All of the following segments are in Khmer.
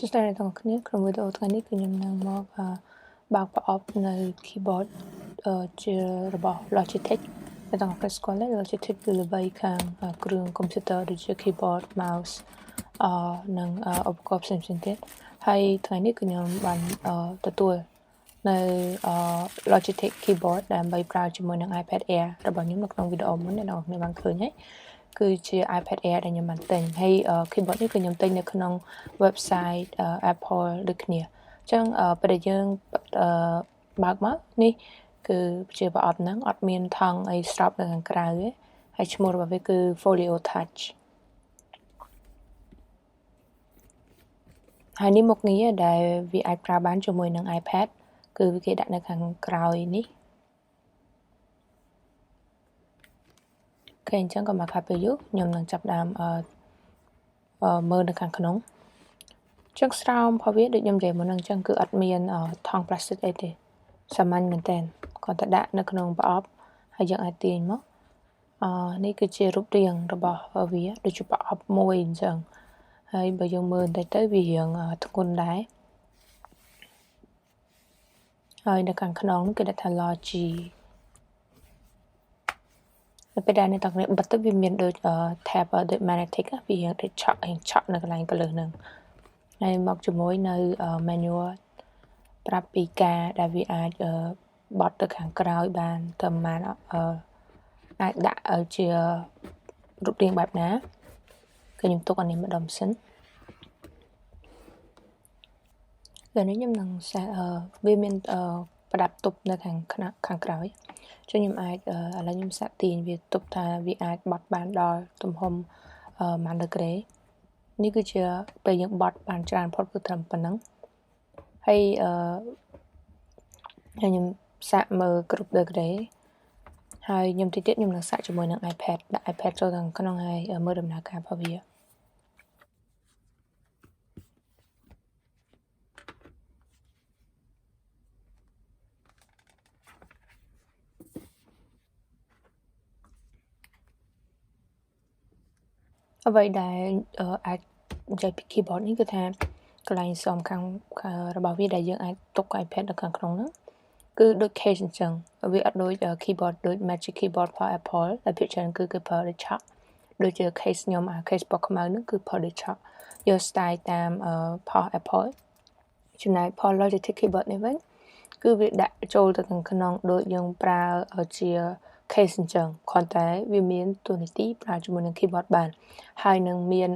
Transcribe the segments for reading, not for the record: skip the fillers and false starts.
Sister ទាំងគ្នាក្នុងវីដេអូថ្ងៃនេះគឺខ្ញុំនឹងមកបើកប្រអប់នៅ keyboard ជារបស់ Logitech តែទាំងអស់ស្គាល់ទេ Logitech គឺល្បីខាងគ្រឿងកុំព្យូទ័រដូចជា keyboard mouse និងឧបករណ៍ផ្សេងៗទៀតហើយថ្ងៃនេះគឺខ្ញុំបានទទួលនៅ Logitech keyboard ដើម្បីប្រើជាមួយនឹង iPad Air របស់ខ្ញុំនៅក្នុងវីដេអូមុនអ្នកនរគ្នាបានឃើញហើយគឺជា iPad Air ដែលខ្ញុំបានទិញហើយ keyboard នេះគឺខ្ញុំទិញនៅក្នុង website Apple ដូចគ្នាអញ្ចឹងពេលដែលយើងបើកមកនេះគឺជាប្រអប់ហ្នឹងអត់មានថង់អីស្រោបនៅខាងក្រៅទេហើយឈ្មោះរបស់វាគឺ Folio Touch ហើយនេះមុខងារដែលវាអាចប្រើបានជាមួយនឹង iPad គឺគេដាក់នៅខាងក្រោយនេះអញ្ចឹងក៏មកខាត់ពេលយូរខ្ញុំនឹងចាប់ដើមមើលនៅខាងក្នុងចឹងស្រោមរបស់វាដូចខ្ញុំនិយាយមុនហ្នឹងចឹងគឺអត់មានថង់ប្លាស្ទិកអីទេសាមញ្ញមែនតើគាត់តែដាក់នៅក្នុងប្រអប់ហើយយើងអាចទាញមកនេះគឺជារូបរាងរបស់វាដូចជាប្រអប់មួយអញ្ចឹងហើយបើយើងមើលទៅវារាងធ្ងន់ដែរហើយនៅខាងក្នុងគេដាក់ថា Logi ពេលដែលអ្នកទាំងគ្នាបិទទៅវាមានដូច tab ដូច magnetic វារាងដូចឆក់នៅកន្លែងកន្លឹះហ្នឹងហើយមកជាមួយនៅ manual ប្រាប់ពីការដែលវាអាចបត់ទៅខាងក្រោយបានតែប្រហែលអាចដាក់ជារូបរាងបែបណាគឺខ្ញុំទុកអានេះម្ដុំសិនពេលនេះខ្ញុំនឹងវាមានប្រដាប់ទប់នៅខាងក្រោយចឹងខ្ញុំអាចឥឡូវខ្ញុំសាក់ទាញវាទប់ថាវាអាចបត់បានដល់ទំហំ1 ដឺក្រេនេះគឺជាពេលយើងបត់បានច្រើនផុតគឺត្រឹមប៉ុណ្ណឹងហើយខ្ញុំសាក់មើលគ្រប់ដឺក្រេហើយខ្ញុំតិចទៀតខ្ញុំនឹងសាក់ជាមួយនឹង iPad ដាក់ iPad ចូលខាងក្នុងហើយមើលដំណើរការរបស់វាអ្វីដែលអាចនិយាយពី keyboard នេះគឺថាកន្លែងសំខាន់របស់វាដែលយើងអាចទុក iPad នៅខាងក្នុងហ្នឹងគឺដូច case អញ្ចឹងវាអត់ដូច keyboard ដូច Magic Keyboard របស់ Apple ដែលភាគច្រើនគឺគេប្រើដូចឆក់ដូចជា case ខ្ញុំcase របស់ខ្មៅហ្នឹងគឺប្រើដូចឆក់យក style តាមផុស Apple ចំណែកផុស Logitech keyboard នេះវិញគឺវាដាក់ចូលទៅក្នុងដូចយើងប្រើជា case អញ្ចឹងគ្រាន់តែវាមានតួនាទីប្រើជាមួយនឹង keyboard បានហើយនឹងមាន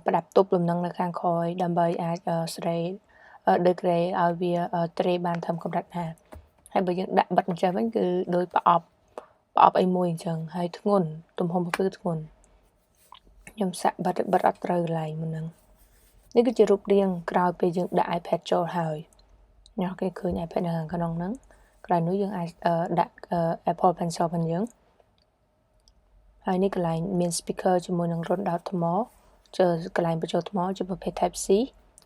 ប្រដាប់ទប់លំនឹងនៅខាងក្រោយដើម្បីអាចស្រេដឺក្រេឲ្យវាត្រេបានធំកម្រិតណាហើយបើយើងដាក់បិទអញ្ចឹងវិញគឺដោយប្រអប់អីមួយអញ្ចឹងហើយធ្ងន់ទំហំគឺធ្ងន់ខ្ញុំសាក់បិទអត់ត្រូវកន្លែងមុនហ្នឹងនេះគឺជារូបរាងក្រោយពេលយើងដាក់ iPad ចូលហើយអ្នកគេឃើញ iPad នៅខាងក្នុងហ្នឹងក្រោយនោះយើងអាចដាក់ Apple Pencil ផងយើងហើយនេះកន្លែងមាន speaker ជាមួយនឹងរន្ធដោតថ្មជាកន្លែងបញ្ចូលថ្មជាប្រភេទ Type C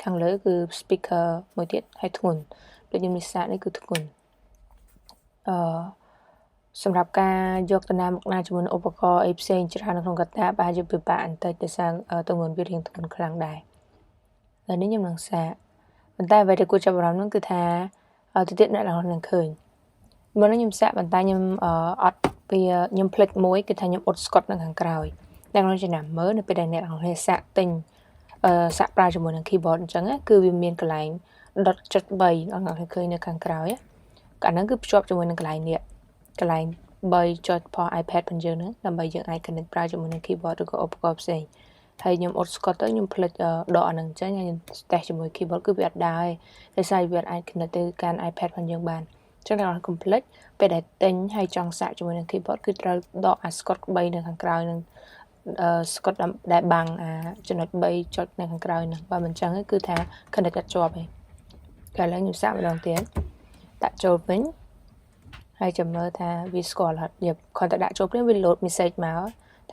ខាងលើគឺ speaker មួយទៀតហើយធ្ងន់ដូចខ្ញុំនេះសាកនេះគឺធ្ងន់សម្រាប់ការយកទៅណាមកណាជាមួយនឹងឧបករណ៍អីផ្សេងច្រើននៅក្នុងកតាប្រហែលជាពិបាកបន្តិចដោយសារទម្ងន់វារៀងធ្ងន់ខ្លាំងដែរហើយនេះខ្ញុំនឹងសាកប៉ុន្តែអ្វីដែលគួរចាប់អារម្មណ៍នោះគឺថាទៅទៀតអ្នកនរនឹងឃើញមុនខ្ញុំសាកប៉ុន្តែខ្ញុំអត់វាខ្ញុំភ្លេចមួយគឺថាខ្ញុំអ៊ុតស្កុតនៅខាងក្រោយអ្នកនរចំណាំមើលនៅពេលដែលអ្នកនរសាកទិញសាកប្រើជាមួយនឹង keyboard អញ្ចឹងគឺវាមានកន្លែង .3 អ្នកនរឃើញនៅខាងក្រោយកាលហ្នឹងគឺភ្ជាប់ជាមួយនឹងកន្លែងនេះកន្លែង3ចុចផុស iPad ផងយើងហ្នឹងដើម្បីយើងអាច connect ប្រើជាមួយនឹង keyboard ឬក៏ឧបករណ៍ផ្សេងហើយខ្ញុំអ៊ុតស្កុតទៅខ្ញុំភ្លេចដកអាហ្នឹងចេញហើយខ្ញុំតេស្តជាមួយ keyboard គឺវាអត់ដែរដោយសារវាអាច connect ទៅកាន់ iPad ផងយើងបានចឹងដល់ complete ពេលដែលទិញហើយចង់សាកជាមួយនឹង keyboard គឺត្រូវដកអា Scott 3នៅខាងក្រោយនឹង Scott ដែលបាំងចំណុច3ចុចនៅខាងក្រោយហ្នឹងបើមិនចឹងគឺថា connect អត់ជាប់ទេឥឡូវខ្ញុំសាកម្ដងទៀតដាក់ចូលវិញហើយចាំមើលថាវាស្គាល់អត់យើងគ្រាន់តែដាក់ចូលព្រាមវា load message មក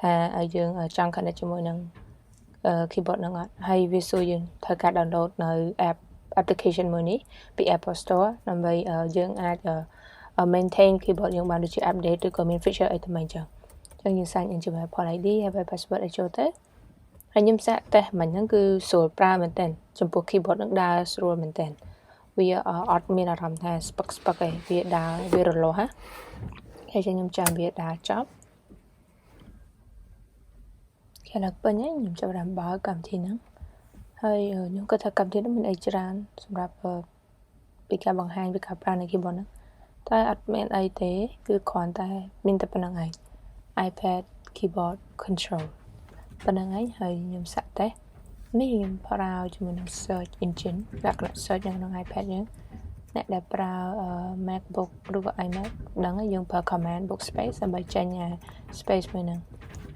ថាយើងចង់ connect ជាមួយនឹងkeyboard ហ្នឹងអត់ហើយវាសួរយើងត្រូវការ download នៅ application មួយនេះពី Apple Store ដើម្បីយើងអាច maintain keyboard យើងបានដូចជា update ឬក៏មាន feature អីថ្មីអញ្ចឹងយើង sign in ជាមួយ Apple ID ហើយ password ឲ្យចូលទៅ ហើយខ្ញុំសាកតេស្តមិញហ្នឹងគឺស្រួលប្រើមែនទែនចំពោះ keyboard នឹងដើរស្រួលមែនទែនវាអត់មានអារម្មណ៍ថាស្ពឹកទេវាដើរវារលាស់ណាហើយខ្ញុំចាំវាដើរចប់គេឡើងពេញហើយខ្ញុំចាប់បានបើកកម្មវិធីហ្នឹងហើយខ្ញុំគិតថាកម្មវិធីហ្នឹងមានអីច្រើនសម្រាប់ពីការបង្ហាញពីការប្រើនៃ keyboard ហ្នឹងតែអត់មានអីទេគឺគ្រាន់តែមានតែប៉ុណ្្នឹងឯង iPad keyboard control ប៉ុណ្្នឹងឯងហើយខ្ញុំសាក់តេស្តនេះខ្ញុំប្រើជាមួយនឹង search engine លក្ខណៈ search នៅក្នុង iPad យើងអ្នកដែលប្រើ MacBook ឬក៏ iMac ដឹងហើយយើងប្រើ command book space ដើម្បីចេញ space មួយហ្នឹង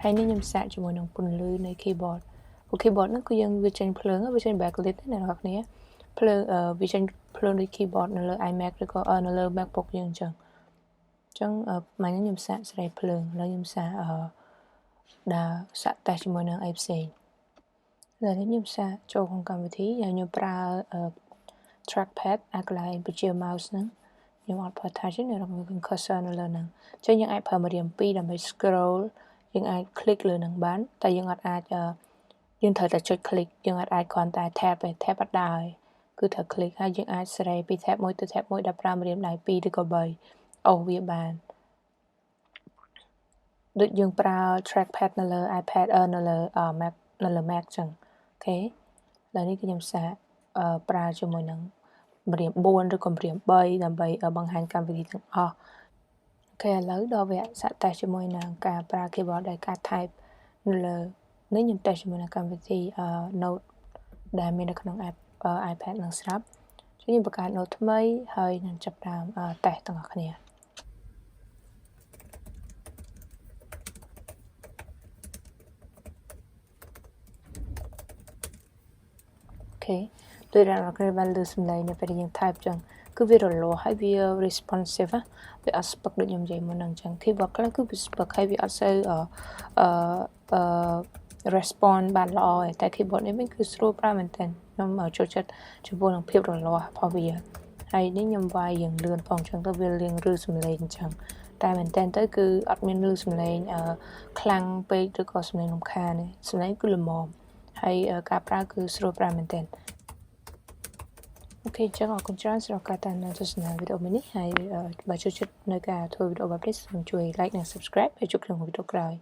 ហើយនេះខ្ញុំសាកជាមួយនឹងពន្លឺនៃ keyboard ព្រោះ keyboard ហ្នឹងគឺយើងវាចេញភ្លើងវាចេញ backlit ណាអ្នកនរគ្នាភ្លើងវាចេញភ្លើងដូច keyboard នៅលើ iMac ឬក៏នៅលើ MacBook យើងអញ្ចឹងម៉ាញ់ខ្ញុំសាកសេរីភ្លើងឥឡូវខ្ញុំសាកដើរសាក់តេស្តជាមួយនឹងអីផ្សេងឥឡូវនេះខ្ញុំសាកចូលក្នុងកម្មវិធីហើយខ្ញុំប្រើ trackpad អាកន្លែងបញ្ជា mouse ហ្នឹងខ្ញុំអត់ប្រើ touch ទេនៅក្នុង cursor នៅលើហ្នឹងអញ្ចឹងយើងអាចប្រើម្រាម2ដើម្បី scroll យើងអាច click លើហ្នឹងបានតែយើងអត់អាចយើងត្រូវតែចុច click យើងអាចគ្រាន់តែ tap ទេ tap អត់ដែរគឺត្រូវ click ហើយយើងអាចសេរីពី tab មួយទៅ tab មួយដែលប្រើម្រាមដៃ2ឬក៏3អូសវាបានដូចយើងប្រើ trackpad នៅលើ iPad នៅលើ Mac នៅលើ Mac ចឹងអូខេឥឡូវនេះគឺខ្ញុំសាកប្រើជាមួយនឹងម្រាម4ឬក៏ម្រាម3ដើម្បីបង្ហាញកម្មវិធីទាំងអស់អូខេឥឡូវដល់វគ្គសាកតេស្តជាមួយនឹងការប្រើ keyboard ដោយការ type នៅលើនេះខ្ញុំតេស្តជាមួយនឹងកម្មវិធី Note ដែលមាននៅក្នុង iPad នឹងស្រាប់ខ្ញុំបង្កើត Note ថ្មីហើយនឹងចាប់ផ្ដើមតេស្តទាំងអស់គ្នាដោយដែលអ្នកគ្នាបានលើសំឡេងនៅពេលយើង type ចឹងគឺវារលាស់ហើយវា responsive វាអត់ស្ពឹកដូចខ្ញុំនិយាយមុនហ្នឹងចឹង keyboard ខ្លះគឺវាស្ពឹកហើយវាអត់សូវrespond បានល្អទេតែ keyboard នេះវិញគឺស្រួលប្រើមែនទែនខ្ញុំចូលចិត្តចំពោះនឹងភាពរលាស់របស់វាហើយនេះខ្ញុំវាយយ៉ាងលឿនផងចឹងទៅវារៀងឬសំឡេងអញ្ចឹងតែមែនទែនទៅគឺអត់មានឮសំឡេងខ្លាំងពេកឬក៏សំឡេងរំខានទេសំឡេងគឺល្មមហើយការប្រើគឺស្រួលប្រើមែនទែនអូខេចឹងអរគុណច្រើនសម្រាប់ការតាមដានទស្សនាវីដេអូមួយនេះហើយបើចូលចិត្តនៅការធ្វើវីដេអូបែបនេះសូមជួយ like និង subscribe ហើយជួបគ្នាក្នុងវីដេអូក្រោយ